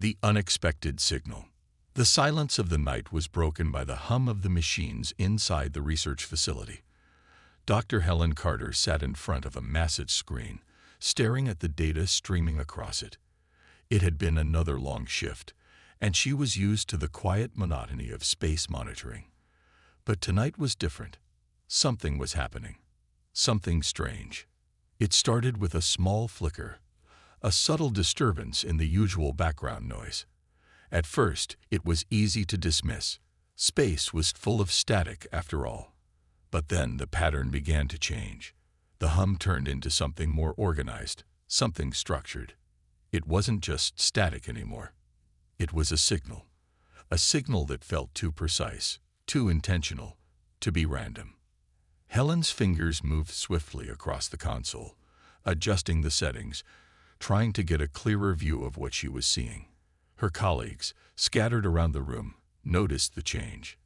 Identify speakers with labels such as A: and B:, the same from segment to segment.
A: The unexpected signal. The silence of the night was broken by the hum of the machines inside the research facility. Dr. Helen Carter sat in front of a massive screen, staring at the data streaming across it. It had been another long shift, and she was used to the quiet monotony of space monitoring. But tonight was different. Something was happening. Something strange. It started with a small flicker, a subtle disturbance in the usual background noise. At first, it was easy to dismiss. Space was full of static after all. But then the pattern began to change. The hum turned into something more organized, something structured. It wasn't just static anymore. It was a signal that felt too precise, too intentional, to be random. Helen's fingers moved swiftly across the console, adjusting the settings, trying to get a clearer view of what she was seeing. Her colleagues, scattered around the room, noticed the change.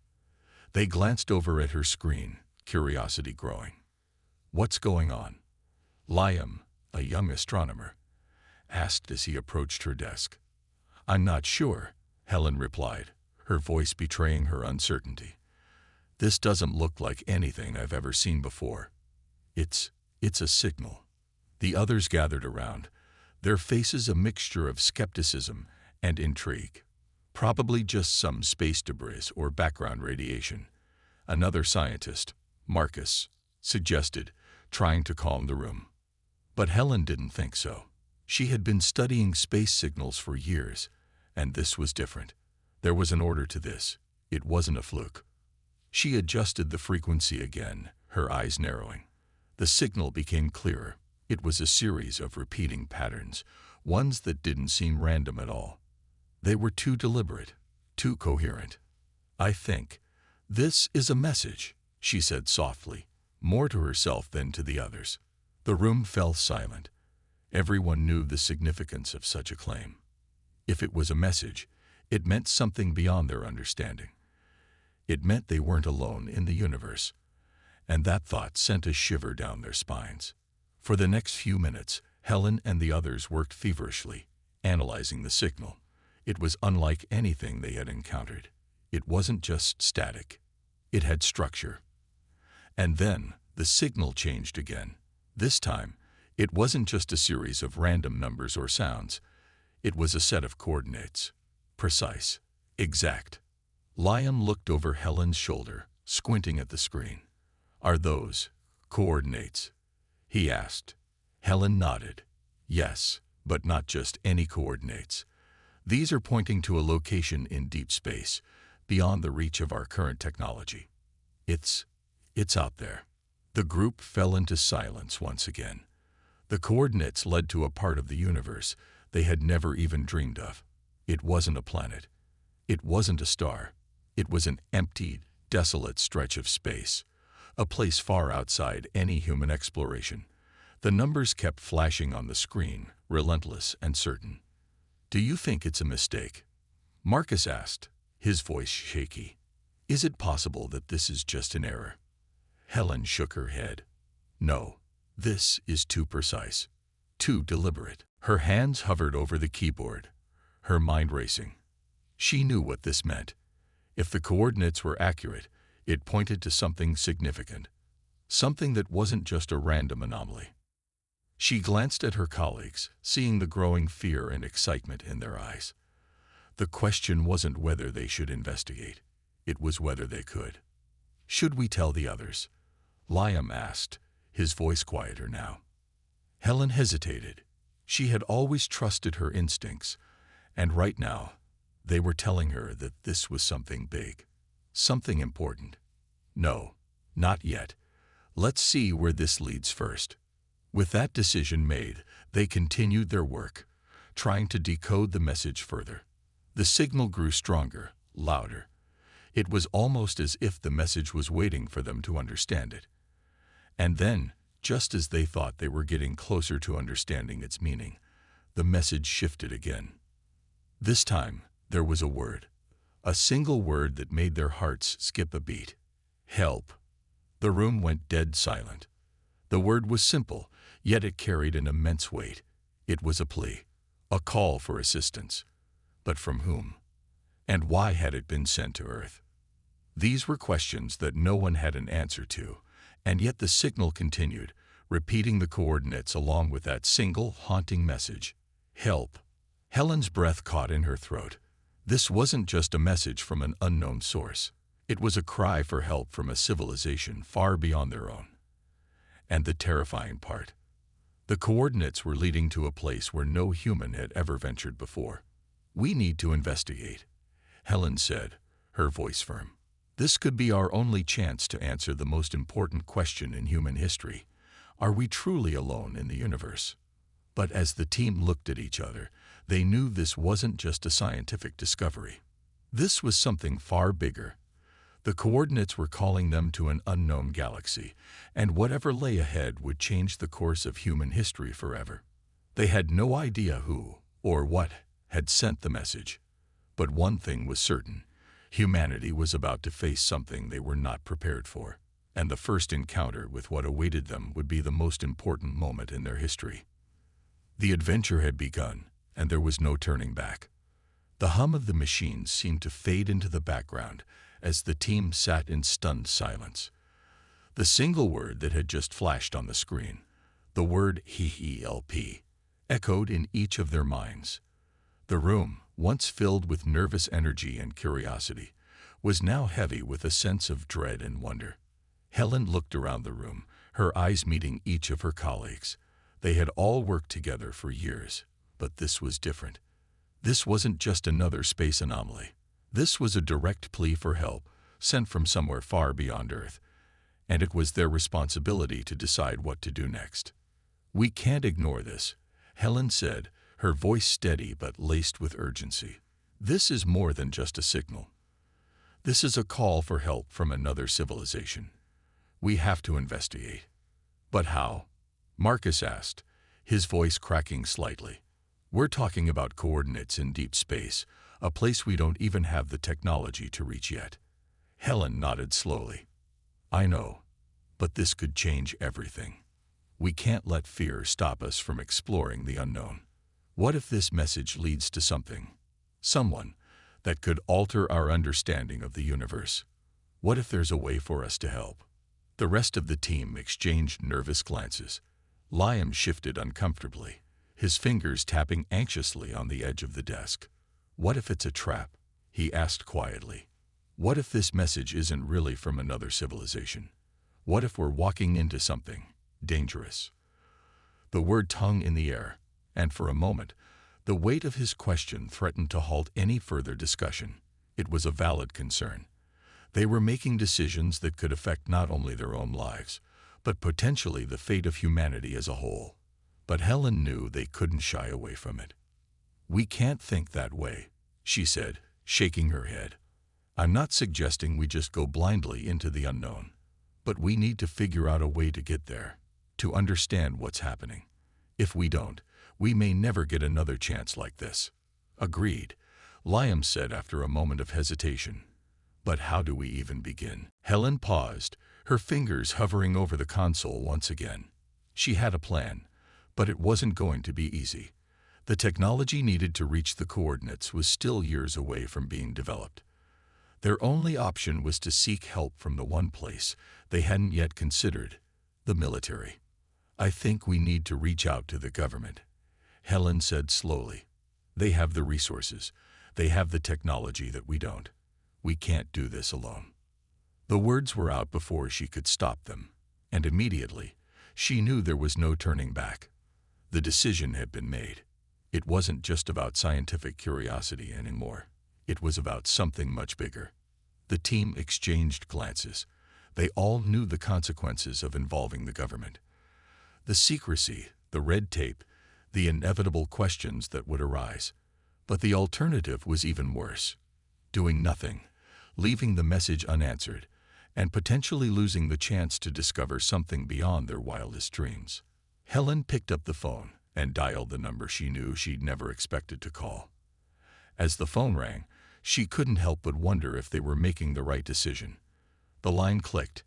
A: They glanced over at her screen, curiosity growing. "What's going on?" Liam, a young astronomer, asked as he approached her desk. "I'm not sure," Helen replied, her voice betraying her uncertainty. "This doesn't look like anything I've ever seen before." It's a signal." The others gathered around, their faces a mixture of skepticism and intrigue. "Probably just some space debris or background radiation," another scientist, Marcus, suggested, trying to calm the room. But Helen didn't think so. She had been studying space signals for years, and this was different. There was an order to this. It wasn't a fluke. She adjusted the frequency again, her eyes narrowing. The signal became clearer. It was a series of repeating patterns, ones that didn't seem random at all. They were too deliberate, too coherent. "I think this is a message," she said softly, more to herself than to the others. The room fell silent. Everyone knew the significance of such a claim. If it was a message, it meant something beyond their understanding. It meant they weren't alone in the universe, and that thought sent a shiver down their spines. For the next few minutes, Helen and the others worked feverishly, analyzing the signal. It was unlike anything they had encountered. It wasn't just static. It had structure. And then the signal changed again. This time, it wasn't just a series of random numbers or sounds. It was a set of coordinates. Precise. Exact. Liam looked over Helen's shoulder, squinting at the screen. "Are those coordinates?" he asked. Helen nodded. "Yes, but not just any coordinates. These are pointing to a location in deep space, beyond the reach of our current technology. It's out there." The group fell into silence once again. The coordinates led to a part of the universe they had never even dreamed of. It wasn't a planet. It wasn't a star. It was an empty, desolate stretch of space, a place far outside any human exploration. The numbers kept flashing on the screen, relentless and certain. "Do you think it's a mistake?" Marcus asked, his voice shaky. "Is it possible that this is just an error?" Helen shook her head. "No, this is too precise, too deliberate." Her hands hovered over the keyboard, her mind racing. She knew what this meant. If the coordinates were accurate, it pointed to something significant, something that wasn't just a random anomaly. She glanced at her colleagues, seeing the growing fear and excitement in their eyes. The question wasn't whether they should investigate. It was whether they could. "Should we tell the others?" Liam asked, his voice quieter now. Helen hesitated. She had always trusted her instincts, and right now, they were telling her that this was something big, something important. "No, not yet. Let's see where this leads first." With that decision made, they continued their work, trying to decode the message further. The signal grew stronger, louder. It was almost as if the message was waiting for them to understand it. And then, just as they thought they were getting closer to understanding its meaning, the message shifted again. This time, there was a word. A single word that made their hearts skip a beat. "Help." The room went dead silent. The word was simple, yet it carried an immense weight. It was a plea, a call for assistance. But from whom? And why had it been sent to Earth? These were questions that no one had an answer to, and yet the signal continued, repeating the coordinates along with that single, haunting message. Help. Helen's breath caught in her throat. This wasn't just a message from an unknown source. It was a cry for help from a civilization far beyond their own. And the terrifying part. The coordinates were leading to a place where no human had ever ventured before. We need to investigate, Helen said, her voice firm. This could be our only chance to answer the most important question in human history. Are we truly alone in the universe? But as the team looked at each other, they knew this wasn't just a scientific discovery. This was something far bigger. The coordinates were calling them to an unknown galaxy, and whatever lay ahead would change the course of human history forever. They had no idea who, or what, had sent the message. But one thing was certain. Humanity was about to face something they were not prepared for, and the first encounter with what awaited them would be the most important moment in their history. The adventure had begun, and there was no turning back. The hum of the machines seemed to fade into the background as the team sat in stunned silence. The single word that had just flashed on the screen, the word HELP, echoed in each of their minds. The room, once filled with nervous energy and curiosity, was now heavy with a sense of dread and wonder. Helen looked around the room, her eyes meeting each of her colleagues. They had all worked together for years, but this was different. This wasn't just another space anomaly. This was a direct plea for help, sent from somewhere far beyond Earth, and it was their responsibility to decide what to do next. "We can't ignore this," Helen said, her voice steady but laced with urgency. "This is more than just a signal. This is a call for help from another civilization. We have to investigate." "But how?" Marcus asked, his voice cracking slightly. "We're talking about coordinates in deep space, a place we don't even have the technology to reach yet." Helen nodded slowly. "I know, but this could change everything. We can't let fear stop us from exploring the unknown. What if this message leads to someone, that could alter our understanding of the universe? What if there's a way for us to help?" The rest of the team exchanged nervous glances. Liam shifted uncomfortably, his fingers tapping anxiously on the edge of the desk. "What if it's a trap?" he asked quietly. "What if this message isn't really from another civilization? What if we're walking into something dangerous?" The word hung in the air, and for a moment, the weight of his question threatened to halt any further discussion. It was a valid concern. They were making decisions that could affect not only their own lives, but potentially the fate of humanity as a whole. But Helen knew they couldn't shy away from it. "We can't think that way," she said, shaking her head. "I'm not suggesting we just go blindly into the unknown, but we need to figure out a way to get there, to understand what's happening. If we don't, we may never get another chance like this." "Agreed," Liam said after a moment of hesitation. "But how do we even begin?" Helen paused, her fingers hovering over the console once again. She had a plan, but it wasn't going to be easy. The technology needed to reach the coordinates was still years away from being developed. Their only option was to seek help from the one place they hadn't yet considered, the military. "I think we need to reach out to the government," Helen said slowly. "They have the resources. They have the technology that we don't. We can't do this alone." The words were out before she could stop them, and immediately, she knew there was no turning back. The decision had been made. It wasn't just about scientific curiosity anymore. It was about something much bigger. The team exchanged glances. They all knew the consequences of involving the government. The secrecy, the red tape, the inevitable questions that would arise. But the alternative was even worse. Doing nothing, leaving the message unanswered, and potentially losing the chance to discover something beyond their wildest dreams. Helen picked up the phone and dialed the number she knew she'd never expected to call. As the phone rang, she couldn't help but wonder if they were making the right decision. The line clicked,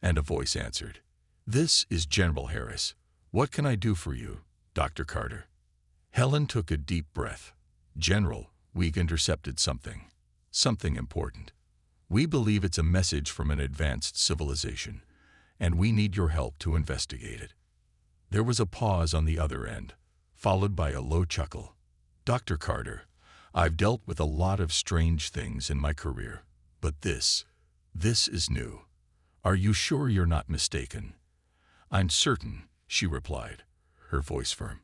A: and a voice answered. "This is General Harris. What can I do for you, Dr. Carter?" Helen took a deep breath. "General, "We've intercepted something. Something important. We believe it's a message from an advanced civilization, and we need your help to investigate it." There was a pause on the other end, followed by a low chuckle. "Dr. Carter, I've dealt with a lot of strange things in my career, but this is new. Are you sure you're not mistaken?" "I'm certain," she replied, her voice firm.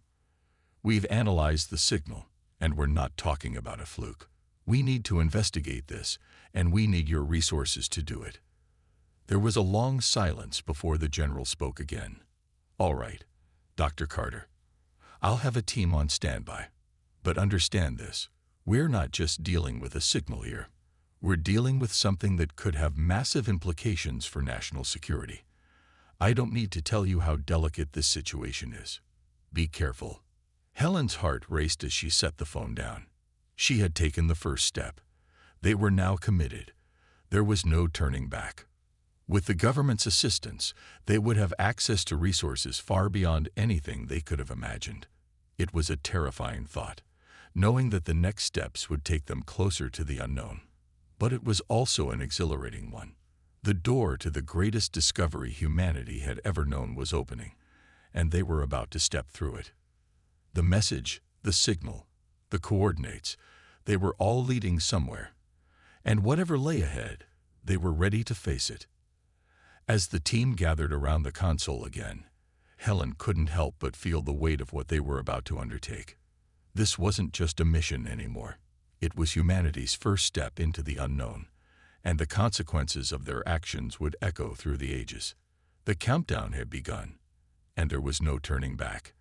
A: "We've analyzed the signal, and we're not talking about a fluke. We need to investigate this, and we need your resources to do it." There was a long silence before the general spoke again. "All right, Dr. Carter. I'll have a team on standby. But understand this, we're not just dealing with a signal here. We're dealing with something that could have massive implications for national security. I don't need to tell you how delicate this situation is. Be careful." Helen's heart raced as she set the phone down. She had taken the first step. They were now committed. There was no turning back. With the government's assistance, they would have access to resources far beyond anything they could have imagined. It was a terrifying thought, knowing that the next steps would take them closer to the unknown. But it was also an exhilarating one. The door to the greatest discovery humanity had ever known was opening, and they were about to step through it. The message, the signal, the coordinates, they were all leading somewhere. And whatever lay ahead, they were ready to face it. As the team gathered around the console again, Helen couldn't help but feel the weight of what they were about to undertake. This wasn't just a mission anymore. It was humanity's first step into the unknown, and the consequences of their actions would echo through the ages. The countdown had begun, and there was no turning back.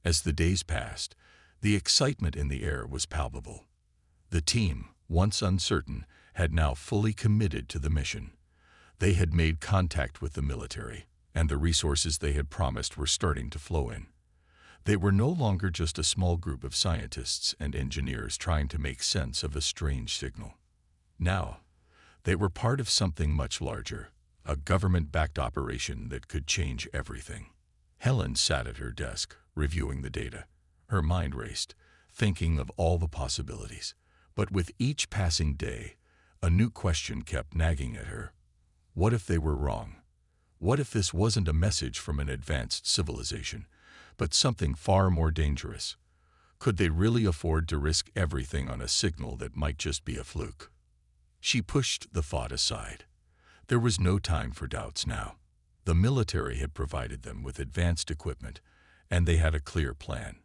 A: As the days passed, the excitement in the air was palpable. The team, once uncertain, had now fully committed to the mission. They had made contact with the military, and the resources they had promised were starting to flow in. They were no longer just a small group of scientists and engineers trying to make sense of a strange signal. Now, they were part of something much larger, a government-backed operation that could change everything. Helen sat at her desk, reviewing the data. Her mind raced, thinking of all the possibilities. But with each passing day, a new question kept nagging at her. What if they were wrong? What if this wasn't a message from an advanced civilization, but something far more dangerous? Could they really afford to risk everything on a signal that might just be a fluke? She pushed the thought aside. There was no time for doubts now. The military had provided them with advanced equipment, and they had a clear plan.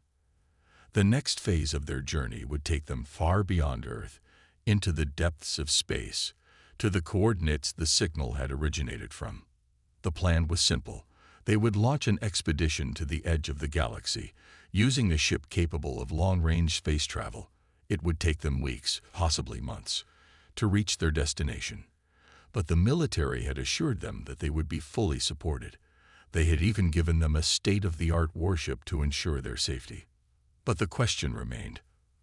A: The next phase of their journey would take them far beyond Earth, into the depths of space, to the coordinates the signal had originated from. The plan was simple. They would launch an expedition to the edge of the galaxy, using a ship capable of long-range space travel. It would take them weeks, possibly months, to reach their destination. But the military had assured them that they would be fully supported. They had even given them a state-of-the-art warship to ensure their safety. But the question remained,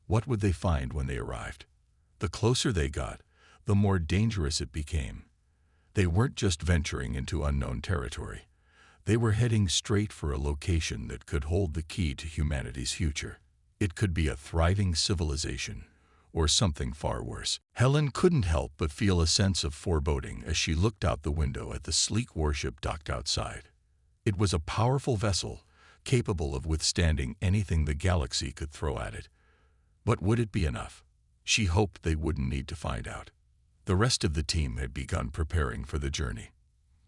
A: what would they find when they arrived? The closer they got, the more dangerous it became. They weren't just venturing into unknown territory. They were heading straight for a location that could hold the key to humanity's future. It could be a thriving civilization, or something far worse. Helen couldn't help but feel a sense of foreboding as she looked out the window at the sleek warship docked outside. It was a powerful vessel, capable of withstanding anything the galaxy could throw at it. But would it be enough? She hoped they wouldn't need to find out. The rest of the team had begun preparing for the journey.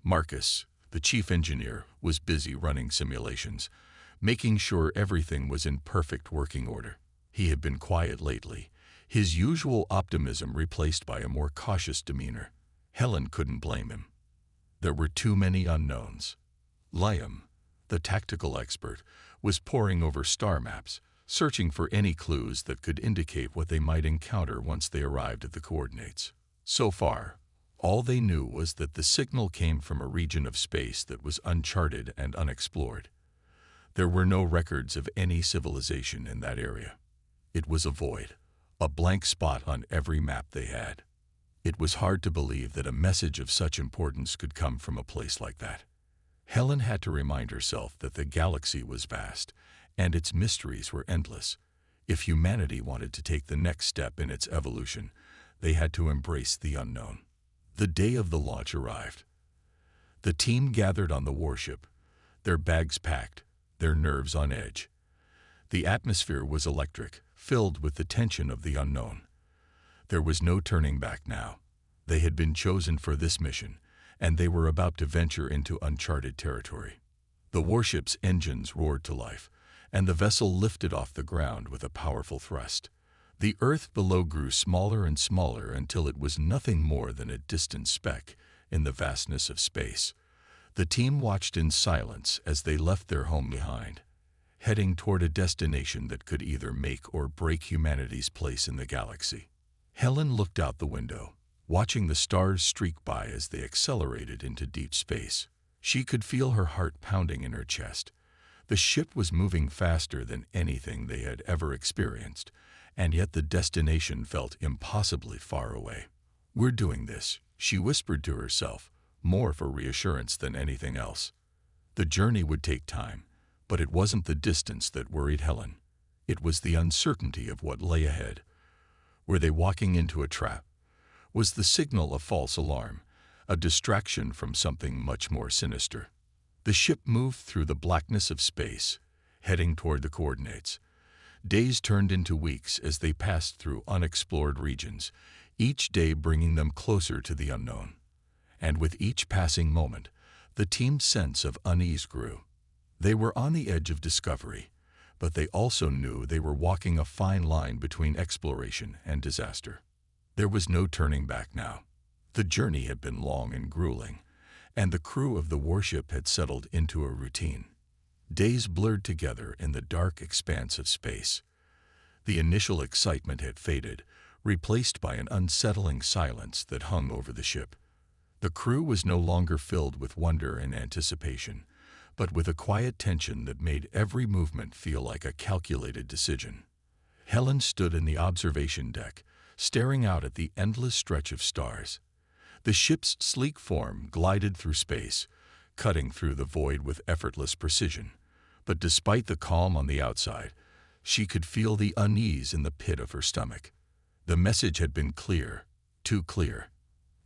A: Marcus, the chief engineer, was busy running simulations, making sure everything was in perfect working order. He had been quiet lately, his usual optimism replaced by a more cautious demeanor. Helen couldn't blame him. There were too many unknowns. Liam, the tactical expert, was poring over star maps, searching for any clues that could indicate what they might encounter once they arrived at the coordinates. So far, all they knew was that the signal came from a region of space that was uncharted and unexplored. There were no records of any civilization in that area. It was a void, a blank spot on every map they had. It was hard to believe that a message of such importance could come from a place like that. Helen had to remind herself that the galaxy was vast, and its mysteries were endless. If humanity wanted to take the next step in its evolution, they had to embrace the unknown. The day of the launch arrived. The team gathered on the warship, their bags packed, their nerves on edge. The atmosphere was electric, filled with the tension of the unknown. There was no turning back now. They had been chosen for this mission, and they were about to venture into uncharted territory. The warship's engines roared to life, and the vessel lifted off the ground with a powerful thrust. The earth below grew smaller and smaller until it was nothing more than a distant speck in the vastness of space. The team watched in silence as they left their home behind, heading toward a destination that could either make or break humanity's place in the galaxy. Helen looked out the window, watching the stars streak by as they accelerated into deep space. She could feel her heart pounding in her chest. The ship was moving faster than anything they had ever experienced, and yet the destination felt impossibly far away. "We're doing this," she whispered to herself, more for reassurance than anything else. The journey would take time, but it wasn't the distance that worried Helen. It was the uncertainty of what lay ahead. Were they walking into a trap? Was the signal a false alarm, a distraction from something much more sinister? The ship moved through the blackness of space, heading toward the coordinates. Days turned into weeks as they passed through unexplored regions, each day bringing them closer to the unknown. And with each passing moment, the team's sense of unease grew. They were on the edge of discovery, but they also knew they were walking a fine line between exploration and disaster. There was no turning back now. The journey had been long and grueling, and the crew of the warship had settled into a routine. Days blurred together in the dark expanse of space. The initial excitement had faded, replaced by an unsettling silence that hung over the ship. The crew was no longer filled with wonder and anticipation, but with a quiet tension that made every movement feel like a calculated decision. Helen stood in the observation deck, staring out at the endless stretch of stars. The ship's sleek form glided through space, cutting through the void with effortless precision. But despite the calm on the outside, she could feel the unease in the pit of her stomach. The message had been clear, too clear.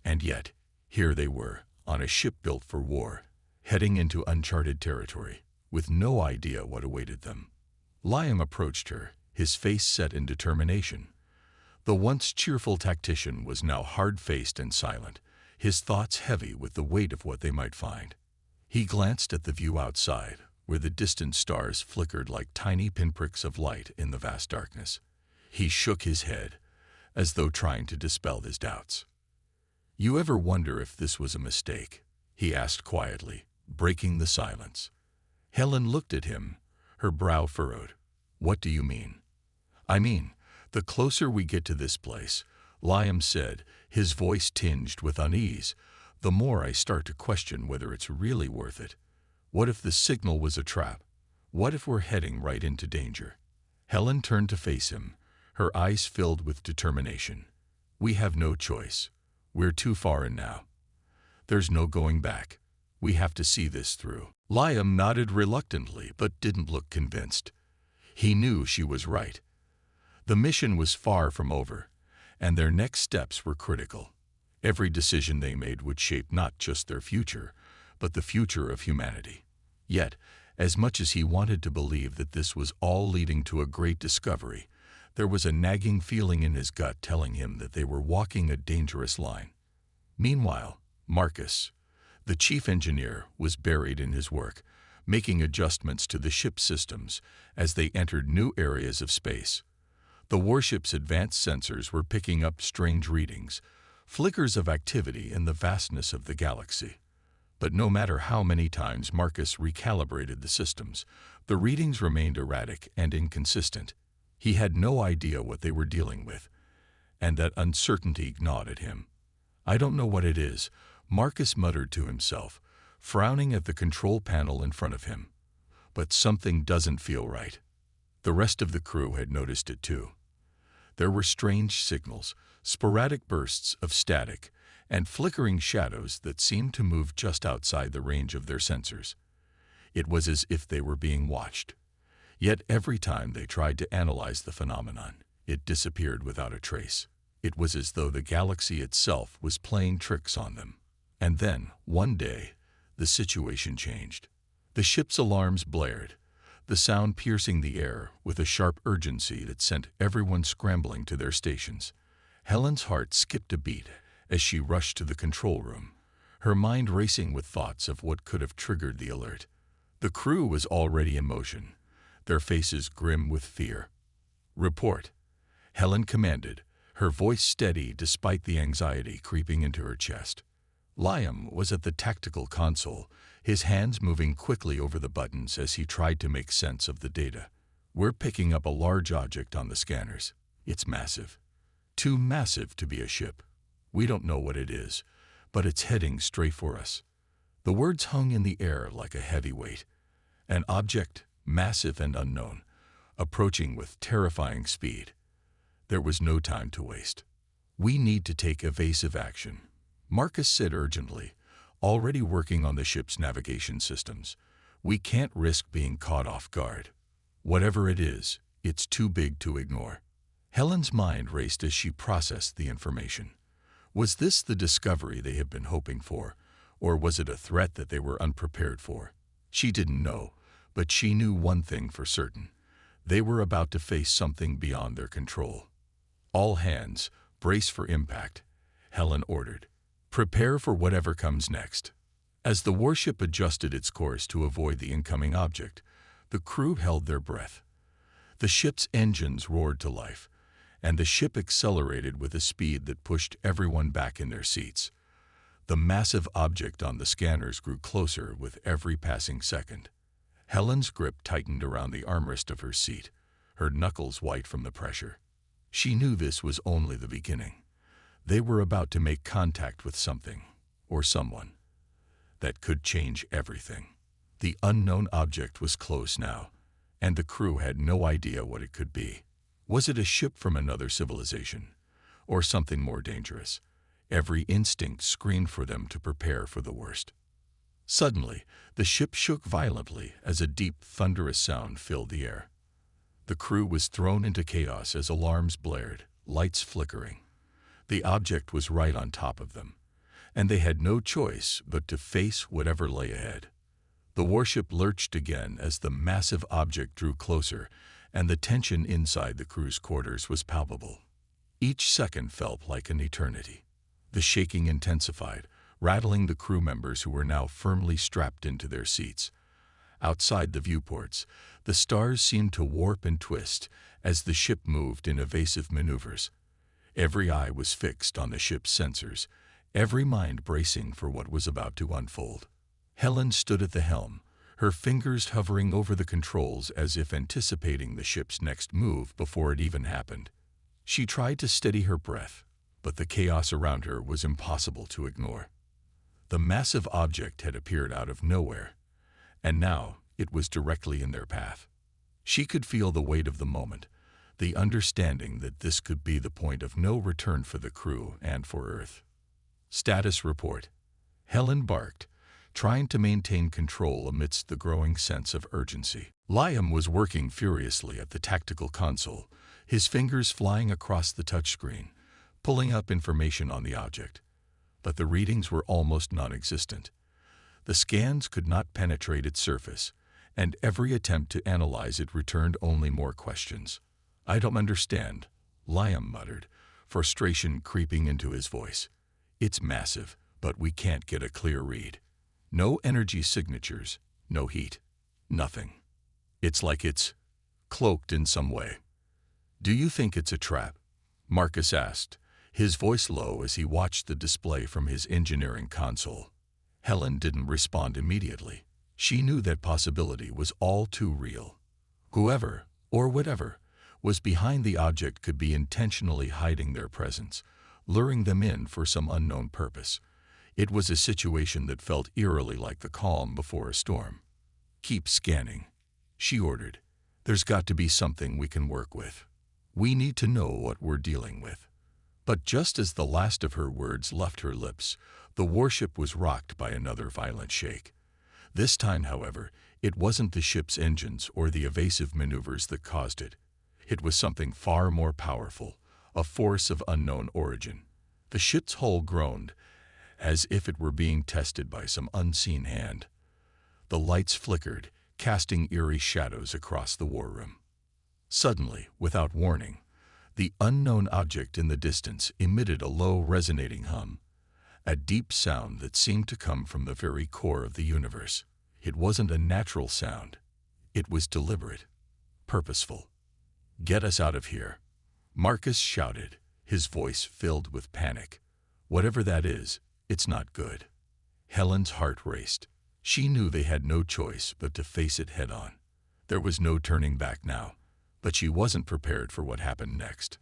A: And yet, here they were, on a ship built for war, heading into uncharted territory, with no idea what awaited them. Liam approached her, his face set in determination. The once cheerful tactician was now hard-faced and silent, his thoughts heavy with the weight of what they might find. He glanced at the view outside, where the distant stars flickered like tiny pinpricks of light in the vast darkness. He shook his head, as though trying to dispel his doubts. "You ever wonder if this was a mistake?" he asked quietly, breaking the silence. Helen looked at him, her brow furrowed. "What do you mean?" "I mean, the closer we get to this place," Liam said, his voice tinged with unease, "the more I start to question whether it's really worth it. What if the signal was a trap? What if we're heading right into danger?" Helen turned to face him, her eyes filled with determination. "We have no choice. We're too far in now. There's no going back. We have to see this through." Liam nodded reluctantly but didn't look convinced. He knew she was right. The mission was far from over, and their next steps were critical. Every decision they made would shape not just their future, but the future of humanity. Yet, as much as he wanted to believe that this was all leading to a great discovery, there was a nagging feeling in his gut telling him that they were walking a dangerous line. Meanwhile, Marcus, the chief engineer, was buried in his work, making adjustments to the ship's systems as they entered new areas of space. The warship's advanced sensors were picking up strange readings, flickers of activity in the vastness of the galaxy. But no matter how many times Marcus recalibrated the systems, the readings remained erratic and inconsistent. He had no idea what they were dealing with, and that uncertainty gnawed at him. "I don't know what it is," Marcus muttered to himself, frowning at the control panel in front of him. "But something doesn't feel right." The rest of the crew had noticed it too. There were strange signals, sporadic bursts of static, and flickering shadows that seemed to move just outside the range of their sensors. It was as if they were being watched. Yet every time they tried to analyze the phenomenon, it disappeared without a trace. It was as though the galaxy itself was playing tricks on them. And then, one day, the situation changed. The ship's alarms blared, the sound piercing the air with a sharp urgency that sent everyone scrambling to their stations. Helen's heart skipped a beat as she rushed to the control room, her mind racing with thoughts of what could have triggered the alert. The crew was already in motion, their faces grim with fear. "Report," Helen commanded, her voice steady despite the anxiety creeping into her chest. Liam was at the tactical console, his hands moving quickly over the buttons as he tried to make sense of the data. "We're picking up a large object on the scanners. It's massive. Too massive to be a ship. We don't know what it is, but it's heading straight for us." The words hung in the air like a heavy weight. An object, massive and unknown, approaching with terrifying speed. There was no time to waste. "We need to take evasive action," Marcus said urgently, already working on the ship's navigation systems. "We can't risk being caught off guard. Whatever it is, it's too big to ignore." Helen's mind raced as she processed the information. Was this the discovery they had been hoping for, or was it a threat that they were unprepared for? She didn't know, but she knew one thing for certain. They were about to face something beyond their control. "All hands, brace for impact," Helen ordered. "Prepare for whatever comes next." As the warship adjusted its course to avoid the incoming object, the crew held their breath. The ship's engines roared to life, and the ship accelerated with a speed that pushed everyone back in their seats. The massive object on the scanners grew closer with every passing second. Helen's grip tightened around the armrest of her seat, her knuckles white from the pressure. She knew this was only the beginning. They were about to make contact with something, or someone, that could change everything. The unknown object was close now, and the crew had no idea what it could be. Was it a ship from another civilization, or something more dangerous? Every instinct screamed for them to prepare for the worst. Suddenly, the ship shook violently as a deep, thunderous sound filled the air. The crew was thrown into chaos as alarms blared, lights flickering. The object was right on top of them, and they had no choice but to face whatever lay ahead. The warship lurched again as the massive object drew closer, and the tension inside the crew's quarters was palpable. Each second felt like an eternity. The shaking intensified, rattling the crew members who were now firmly strapped into their seats. Outside the viewports, the stars seemed to warp and twist as the ship moved in evasive maneuvers. Every eye was fixed on the ship's sensors, every mind bracing for what was about to unfold. Helen stood at the helm, her fingers hovering over the controls as if anticipating the ship's next move before it even happened. She tried to steady her breath, but the chaos around her was impossible to ignore. The massive object had appeared out of nowhere, and now it was directly in their path. She could feel the weight of the moment, the understanding that this could be the point of no return for the crew and for Earth. "Status report," Helen barked, trying to maintain control amidst the growing sense of urgency. Liam was working furiously at the tactical console, his fingers flying across the touchscreen, pulling up information on the object. But the readings were almost non-existent. The scans could not penetrate its surface, and every attempt to analyze it returned only more questions. "I don't understand," Liam muttered, frustration creeping into his voice. "It's massive, but we can't get a clear read. No energy signatures, no heat, nothing. It's like it's cloaked in some way." "Do you think it's a trap?" Marcus asked, his voice low as he watched the display from his engineering console. Helen didn't respond immediately. She knew that possibility was all too real. Whoever, or whatever, was behind the object could be intentionally hiding their presence, luring them in for some unknown purpose. It was a situation that felt eerily like the calm before a storm. "Keep scanning," she ordered. "There's got to be something we can work with. We need to know what we're dealing with." But just as the last of her words left her lips, the warship was rocked by another violent shake. This time, however, it wasn't the ship's engines or the evasive maneuvers that caused it. It was something far more powerful, a force of unknown origin. The ship's hull groaned, as if it were being tested by some unseen hand. The lights flickered, casting eerie shadows across the war room. Suddenly, without warning, the unknown object in the distance emitted a low, resonating hum, a deep sound that seemed to come from the very core of the universe. It wasn't a natural sound. It was deliberate, purposeful. "Get us out of here," Marcus shouted, his voice filled with panic. "Whatever that is, it's not good." Helen's heart raced. She knew they had no choice but to face it head-on. There was no turning back now, but she wasn't prepared for what happened next.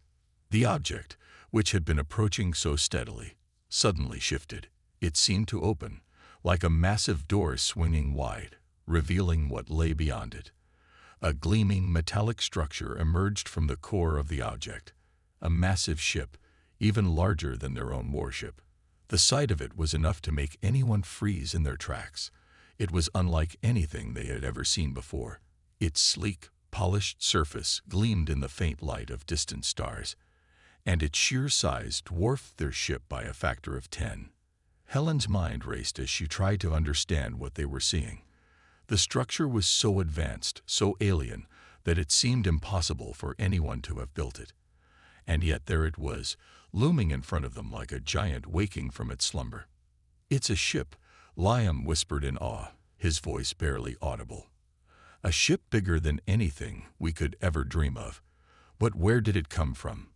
A: The object, which had been approaching so steadily, suddenly shifted. It seemed to open, like a massive door swinging wide, revealing what lay beyond it. A gleaming metallic structure emerged from the core of the object, a massive ship, even larger than their own warship. The sight of it was enough to make anyone freeze in their tracks. It was unlike anything they had ever seen before. Its sleek, polished surface gleamed in the faint light of distant stars, and its sheer size dwarfed their ship by a factor of 10. Helen's mind raced as she tried to understand what they were seeing. The structure was so advanced, so alien, that it seemed impossible for anyone to have built it. And yet there it was, looming in front of them like a giant waking from its slumber. "It's a ship," Liam whispered in awe, his voice barely audible. "A ship bigger than anything we could ever dream of. But where did it come from?"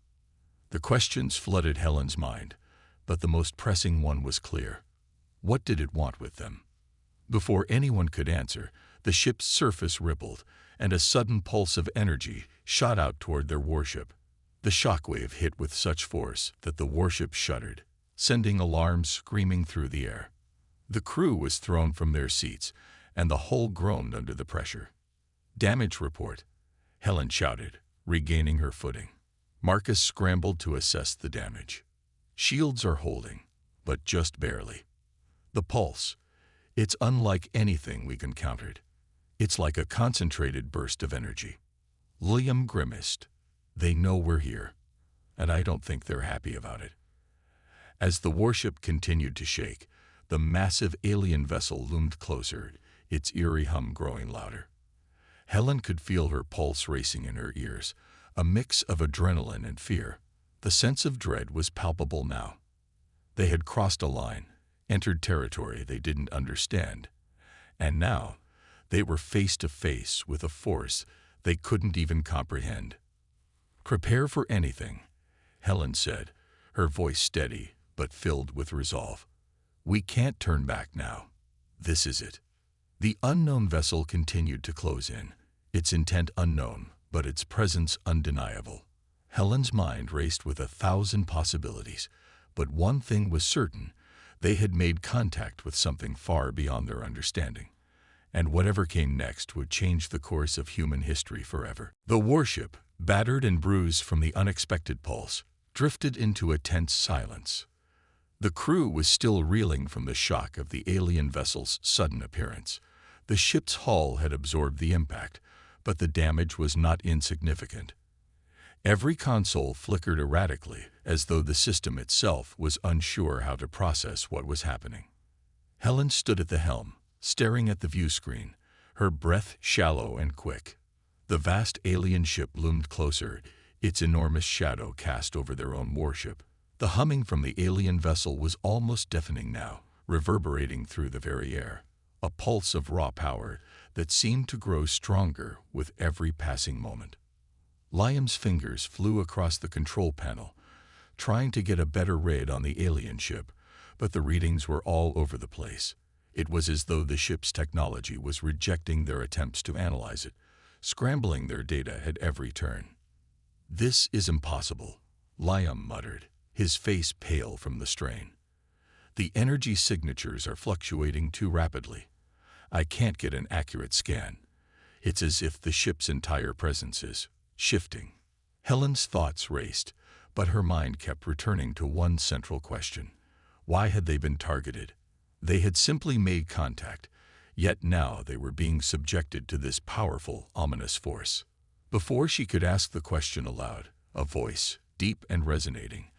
A: The questions flooded Helen's mind, but the most pressing one was clear. What did it want with them? Before anyone could answer, the ship's surface rippled, and a sudden pulse of energy shot out toward their warship. The shockwave hit with such force that the warship shuddered, sending alarms screaming through the air. The crew was thrown from their seats, and the hull groaned under the pressure. "Damage report," Helen shouted, regaining her footing. Marcus scrambled to assess the damage. "Shields are holding, but just barely. The pulse, it's unlike anything we've encountered. It's like a concentrated burst of energy." Liam grimaced. "They know we're here, and I don't think they're happy about it." As the warship continued to shake, the massive alien vessel loomed closer, its eerie hum growing louder. Helen could feel her pulse racing in her ears, a mix of adrenaline and fear. The sense of dread was palpable now. They had crossed a line, entered territory they didn't understand, and now they were face to face with a force they couldn't even comprehend. "Prepare for anything," Helen said, her voice steady but filled with resolve. "We can't turn back now. This is it." The unknown vessel continued to close in, its intent unknown, but its presence undeniable. Helen's mind raced with 1,000 possibilities, but one thing was certain: they had made contact with something far beyond their understanding, and whatever came next would change the course of human history forever. The warship, battered and bruised from the unexpected pulse, drifted into a tense silence. The crew was still reeling from the shock of the alien vessel's sudden appearance. The ship's hull had absorbed the impact, but the damage was not insignificant. Every console flickered erratically, as though the system itself was unsure how to process what was happening. Helen stood at the helm, staring at the view screen, her breath shallow and quick. The vast alien ship loomed closer, its enormous shadow cast over their own warship. The humming from the alien vessel was almost deafening now, reverberating through the very air, a pulse of raw power that seemed to grow stronger with every passing moment. Liam's fingers flew across the control panel, trying to get a better read on the alien ship, but the readings were all over the place. It was as though the ship's technology was rejecting their attempts to analyze it, scrambling their data at every turn. "This is impossible," Liam muttered, his face pale from the strain. "The energy signatures are fluctuating too rapidly. I can't get an accurate scan. It's as if the ship's entire presence is shifting." Helen's thoughts raced, but her mind kept returning to one central question. Why had they been targeted? They had simply made contact, Yet now they were being subjected to this powerful, ominous force. Before she could ask the question aloud, a voice, deep and resonating,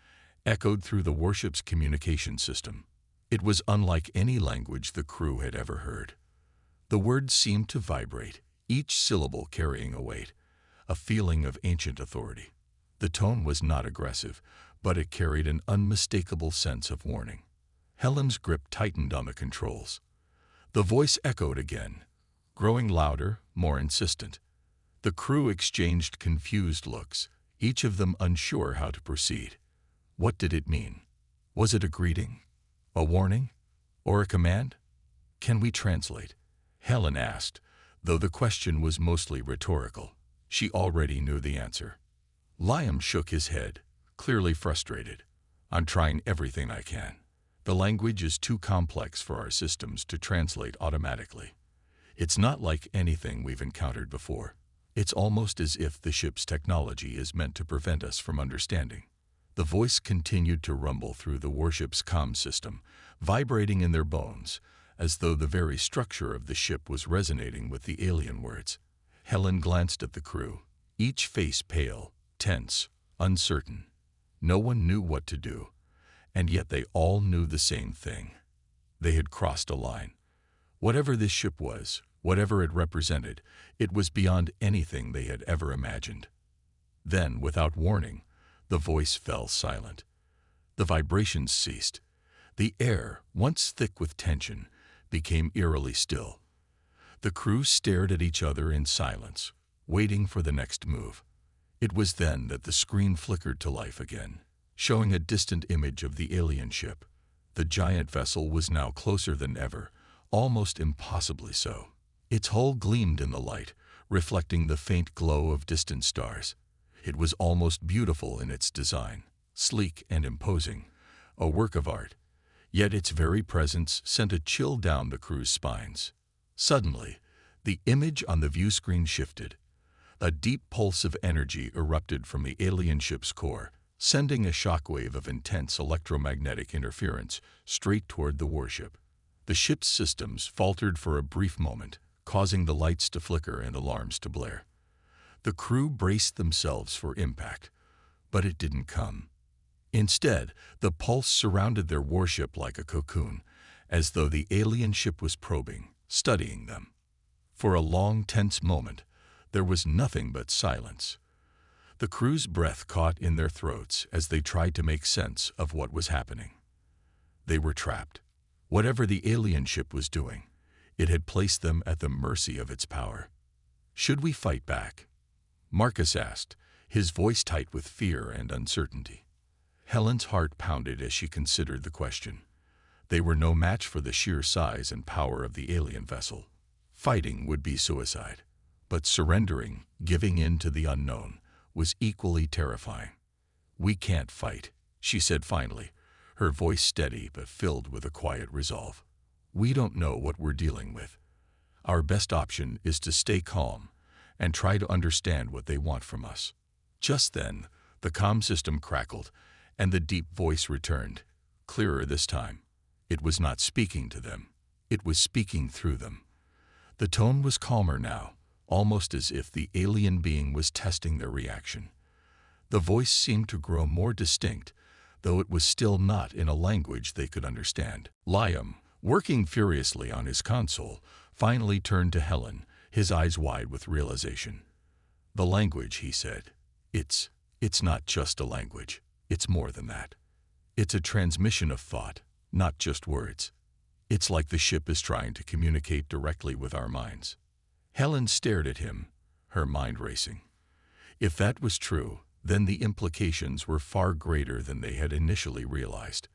A: echoed through the warship's communication system. It was unlike any language the crew had ever heard. The words seemed to vibrate, each syllable carrying a weight, a feeling of ancient authority. The tone was not aggressive, but it carried an unmistakable sense of warning. Helen's grip tightened on the controls. The voice echoed again, growing louder, more insistent. The crew exchanged confused looks, each of them unsure how to proceed. What did it mean? Was it a greeting? A warning? Or a command? "Can we translate?" Helen asked, though the question was mostly rhetorical. She already knew the answer. Liam shook his head, clearly frustrated. "I'm trying everything I can. The language is too complex for our systems to translate automatically. It's not like anything we've encountered before. It's almost as if the ship's technology is meant to prevent us from understanding." The voice continued to rumble through the warship's comm system, vibrating in their bones, as though the very structure of the ship was resonating with the alien words. Helen glanced at the crew, each face pale, tense, uncertain. No one knew what to do, and yet they all knew the same thing. They had crossed a line. Whatever this ship was, whatever it represented, it was beyond anything they had ever imagined. Then, without warning, the voice fell silent. The vibrations ceased. The air, once thick with tension, became eerily still. The crew stared at each other in silence, waiting for the next move. It was then that the screen flickered to life again, showing a distant image of the alien ship. The giant vessel was now closer than ever, almost impossibly so. Its hull gleamed in the light, reflecting the faint glow of distant stars. It was almost beautiful in its design, sleek and imposing, a work of art. Yet its very presence sent a chill down the crew's spines. Suddenly, the image on the view screen shifted. A deep pulse of energy erupted from the alien ship's core, sending a shockwave of intense electromagnetic interference straight toward the warship. The ship's systems faltered for a brief moment, causing the lights to flicker and alarms to blare. The crew braced themselves for impact, but it didn't come. Instead, the pulse surrounded their warship like a cocoon, as though the alien ship was probing, studying them. For a long, tense moment, there was nothing but silence. The crew's breath caught in their throats as they tried to make sense of what was happening. They were trapped. Whatever the alien ship was doing, it had placed them at the mercy of its power. "Should we fight back?" Marcus asked, his voice tight with fear and uncertainty. Helen's heart pounded as she considered the question. They were no match for the sheer size and power of the alien vessel. Fighting would be suicide, but surrendering, giving in to the unknown, was equally terrifying. "We can't fight," she said finally, her voice steady but filled with a quiet resolve. "We don't know what we're dealing with. Our best option is to stay calm and try to understand what they want from us." Just then, the comm system crackled, and the deep voice returned, clearer this time. It was not speaking to them. It was speaking through them. The tone was calmer now, almost as if the alien being was testing their reaction. The voice seemed to grow more distinct, though it was still not in a language they could understand. Liam, working furiously on his console, finally turned to Helen, his eyes wide with realization. "The language," he said, it's not just a language. It's more than that. It's a transmission of thought, not just words. It's like the ship is trying to communicate directly with our minds." Helen stared at him, her mind racing. If that was true, then the implications were far greater than they had initially realized.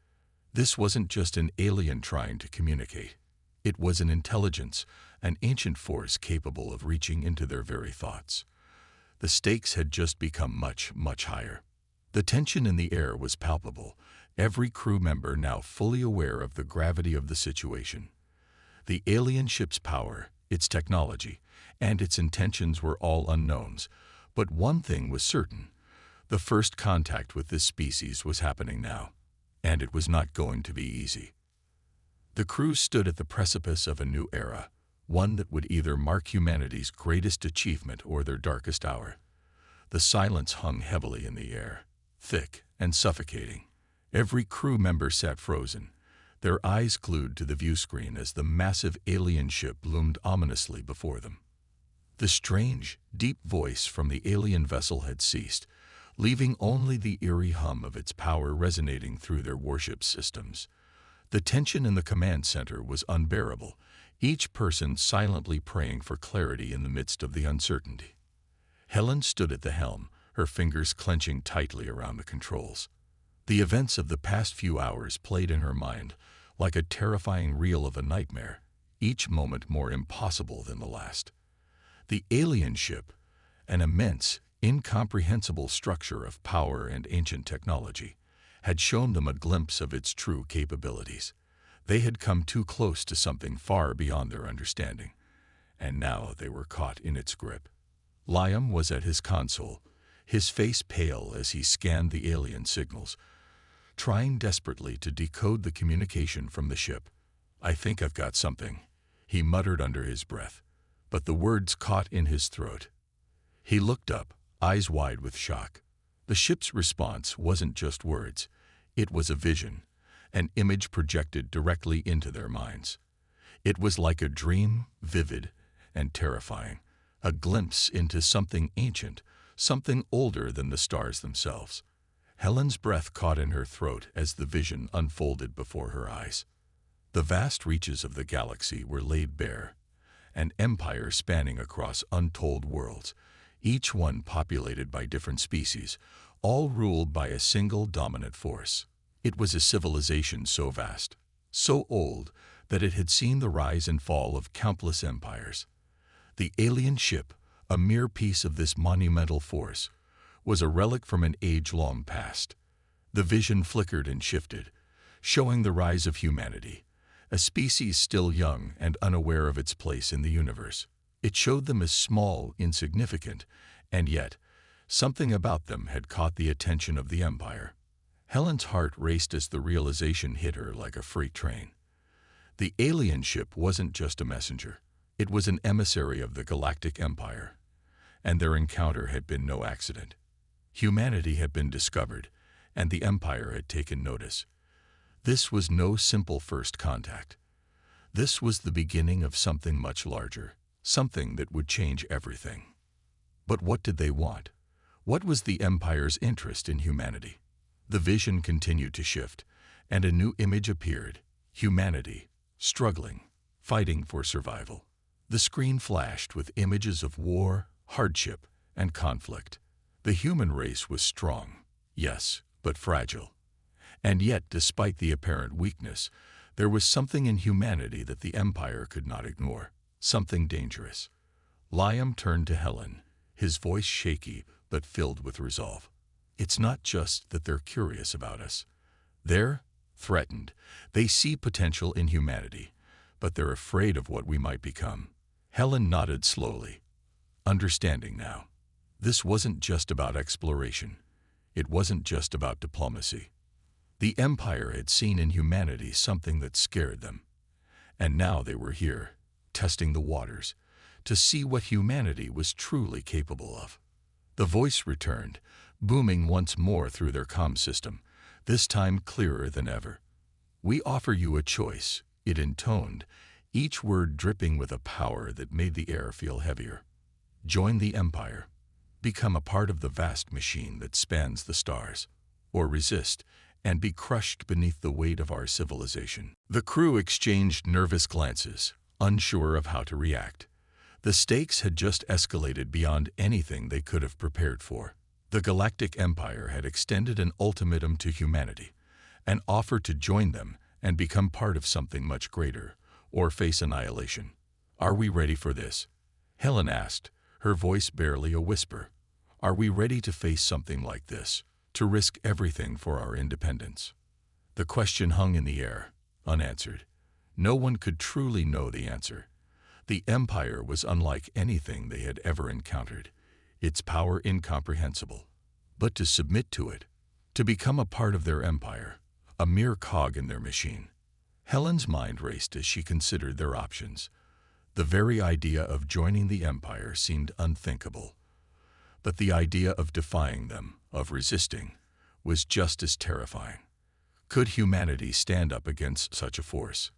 A: This wasn't just an alien trying to communicate. It was an intelligence, an ancient force capable of reaching into their very thoughts. The stakes had just become much, much higher. The tension in the air was palpable, every crew member now fully aware of the gravity of the situation. The alien ship's power, its technology, and its intentions were all unknowns, but one thing was certain. The first contact with this species was happening now, and it was not going to be easy. The crew stood at the precipice of a new era, one that would either mark humanity's greatest achievement or their darkest hour. The silence hung heavily in the air, thick and suffocating. Every crew member sat frozen, their eyes glued to the viewscreen as the massive alien ship loomed ominously before them. The strange, deep voice from the alien vessel had ceased, leaving only the eerie hum of its power resonating through their warship systems. The tension in the command center was unbearable, each person silently praying for clarity in the midst of the uncertainty. Helen stood at the helm, her fingers clenching tightly around the controls. The events of the past few hours played in her mind, like a terrifying reel of a nightmare, each moment more impossible than the last. The alien ship, an immense, incomprehensible structure of power and ancient technology, had shown them a glimpse of its true capabilities. They had come too close to something far beyond their understanding, and now they were caught in its grip. Liam was at his console, his face pale as he scanned the alien signals, trying desperately to decode the communication from the ship. "I think I've got something," he muttered under his breath, but the words caught in his throat. He looked up, eyes wide with shock. The ship's response wasn't just words, it was a vision, an image projected directly into their minds. It was like a dream, vivid and terrifying, a glimpse into something ancient, something older than the stars themselves. Helen's breath caught in her throat as the vision unfolded before her eyes. The vast reaches of the galaxy were laid bare, an empire spanning across untold worlds, each one populated by different species, all ruled by a single dominant force. It was a civilization so vast, so old, that it had seen the rise and fall of countless empires. The alien ship, a mere piece of this monumental force, was a relic from an age-long past. The vision flickered and shifted, showing the rise of humanity, a species still young and unaware of its place in the universe. It showed them as small, insignificant, and yet, something about them had caught the attention of the Empire. Helen's heart raced as the realization hit her like a freight train. The alien ship wasn't just a messenger. It was an emissary of the Galactic Empire, and their encounter had been no accident. Humanity had been discovered, and the Empire had taken notice. This was no simple first contact. This was the beginning of something much larger, something that would change everything. But what did they want? What was the Empire's interest in humanity? The vision continued to shift, and a new image appeared: humanity, struggling, fighting for survival. The screen flashed with images of war, hardship, and conflict. The human race was strong, yes, but fragile. And yet, despite the apparent weakness, there was something in humanity that the Empire could not ignore, something dangerous. Liam turned to Helen, his voice shaky but filled with resolve. "It's not just that they're curious about us. They're threatened. They see potential in humanity, but they're afraid of what we might become." Helen nodded slowly, understanding now. This wasn't just about exploration. It wasn't just about diplomacy. The Empire had seen in humanity something that scared them, and now they were here, testing the waters, to see what humanity was truly capable of. The voice returned, booming once more through their comm system, this time clearer than ever. "We offer you a choice," it intoned, each word dripping with a power that made the air feel heavier. "Join the Empire. Become a part of the vast machine that spans the stars, or resist and be crushed beneath the weight of our civilization." The crew exchanged nervous glances, unsure of how to react. The stakes had just escalated beyond anything they could have prepared for. The Galactic Empire had extended an ultimatum to humanity, an offer to join them and become part of something much greater, or face annihilation. "Are we ready for this?" Helen asked, her voice barely a whisper. "Are we ready to face something like this, to risk everything for our independence?" The question hung in the air, unanswered. No one could truly know the answer. The Empire was unlike anything they had ever encountered, its power incomprehensible. But to submit to it, to become a part of their empire, a mere cog in their machine. Helen's mind raced as she considered their options. The very idea of joining the Empire seemed unthinkable. But the idea of defying them, of resisting, was just as terrifying. Could humanity stand up against such a force?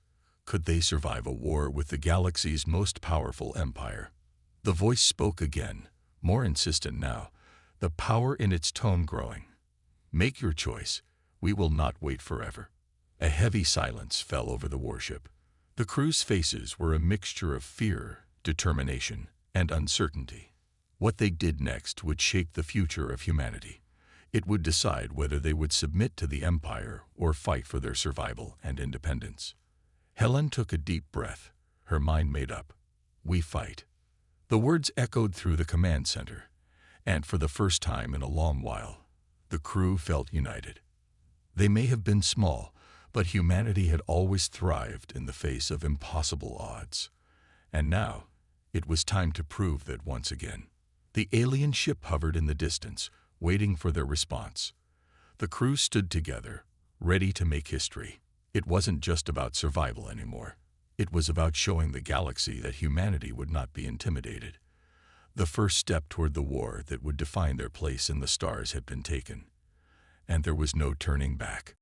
A: Could they survive a war with the galaxy's most powerful empire? The voice spoke again, more insistent now, the power in its tone growing. Make your choice. We will not wait forever. A heavy silence fell over the warship. The crew's faces were a mixture of fear, determination, and uncertainty. What they did next would shape the future of humanity. It would decide whether they would submit to the Empire or fight for their survival and independence. Helen took a deep breath, her mind made up. We fight. The words echoed through the command center, and for the first time in a long while, the crew felt united. They may have been small, but humanity had always thrived in the face of impossible odds. And now, it was time to prove that once again. The alien ship hovered in the distance, waiting for their response. The crew stood together, ready to make history. It wasn't just about survival anymore. It was about showing the galaxy that humanity would not be intimidated. The first step toward the war that would define their place in the stars had been taken, and there was no turning back.